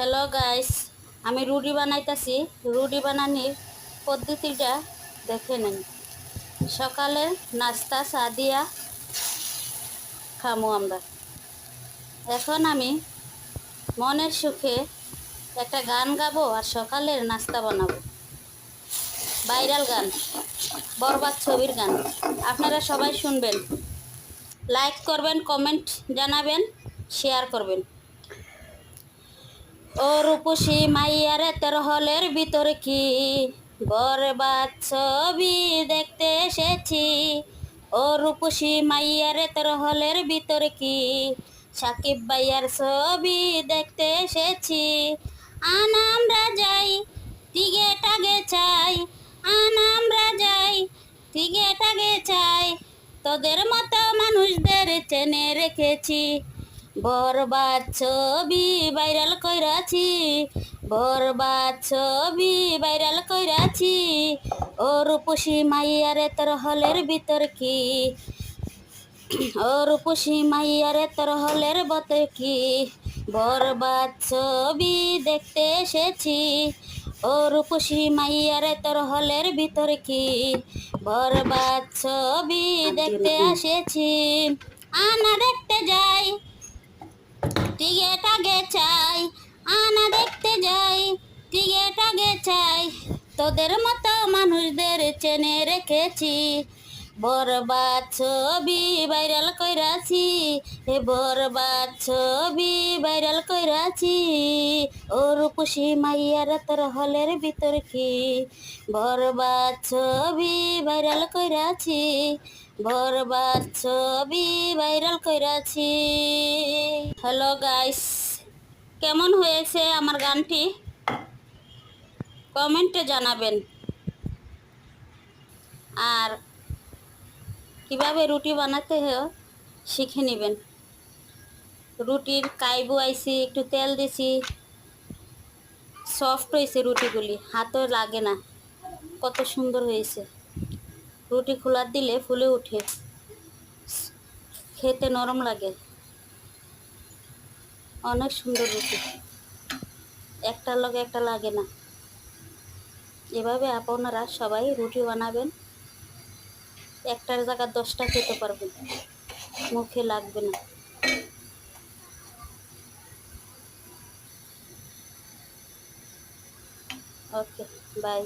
Hello guys, আমি রুটি বানাইতেছি। রুটি বানানোর পদ্ধতিটা দেখে নিন। সকালে নাস্তা চা দিয়া খামু আমরা। এখন আমি মনের সুখে একটা গান গাবো আর সকালের নাস্তা বানাবো। ভাইরাল গান, বরবাদ ছবির গান। আপনারা সবাই শুনবেন, লাইক করবেন, কমেন্ট জানাবেন, শেয়ার করবেন। ও রূপসী মাইয়ারে তোর হলের ভিতরে কি বরবাদ ছবি দেখতে এসেছি। ও রূপসী মাইয়ারে তোর হলের ভিতরে কি সাকিব ভাইয়ার ছবি দেখতে এসেছি। আমরা যাই টিগে টাগে চাই, আমরা যাই টিগে টাগে চাই, তোদের মতো মানুষদের চেনে রেখেছি। বরবাদ ছবি ভাইরাল কইরাছি, বরবাদ ছবি ভাইরাল কইরাছি। ও রূপসী মাইয়ারে তোর হলের ভিতর কি, ও রূপসী মাইয়ারে তোর হলের ভিতর কি বরবাদ ছবি দেখতে এসেছি। ও রূপসী মাইয়ারে তোর হলের ভিতর কি বরবাদ ছবি দেখতে এসেছি। আনা দেখতে যাই টিগে টাগে চাই, আনা দেখতে যাই টিগে টাগে চাই, তোদের মতো মানুষদের চেনে রেখেছি। বরবাদ ছবি ভাইরাল কইরাছি, হে বরবাদ ছবি ভাইরাল কইরাছি। ও রূপসী মাইয়ার তোর হলের ভিতর কি বরবাদ ছবি ভাইরাল কইরাছি, বরবাদ ছবি ভাইরাল কইরাছি। হ্যালো গাইস, কেমন হয়েছে আমার গানটি কমেন্টে জানাবেন। আর কিভাবে রুটি বানাতে হয় শিখে নেবেন। রুটির কাইবু আইছি, একটু তেল দিছি, সফট হয়েছে রুটিগুলি, হাতও লাগে না, কত সুন্দর হয়েছে। রুটি খোলা দিলে ফুলে উঠে, খেতে নরম লাগে, অনেক সুন্দর রুটি, একটার লগে একটা লাগে না। এভাবে আপনারা সবাই রুটি বানাবেন, একটার জায়গায় 10টা খেতে পারবেন, মুখে লাগবে না। ওকে, বাই।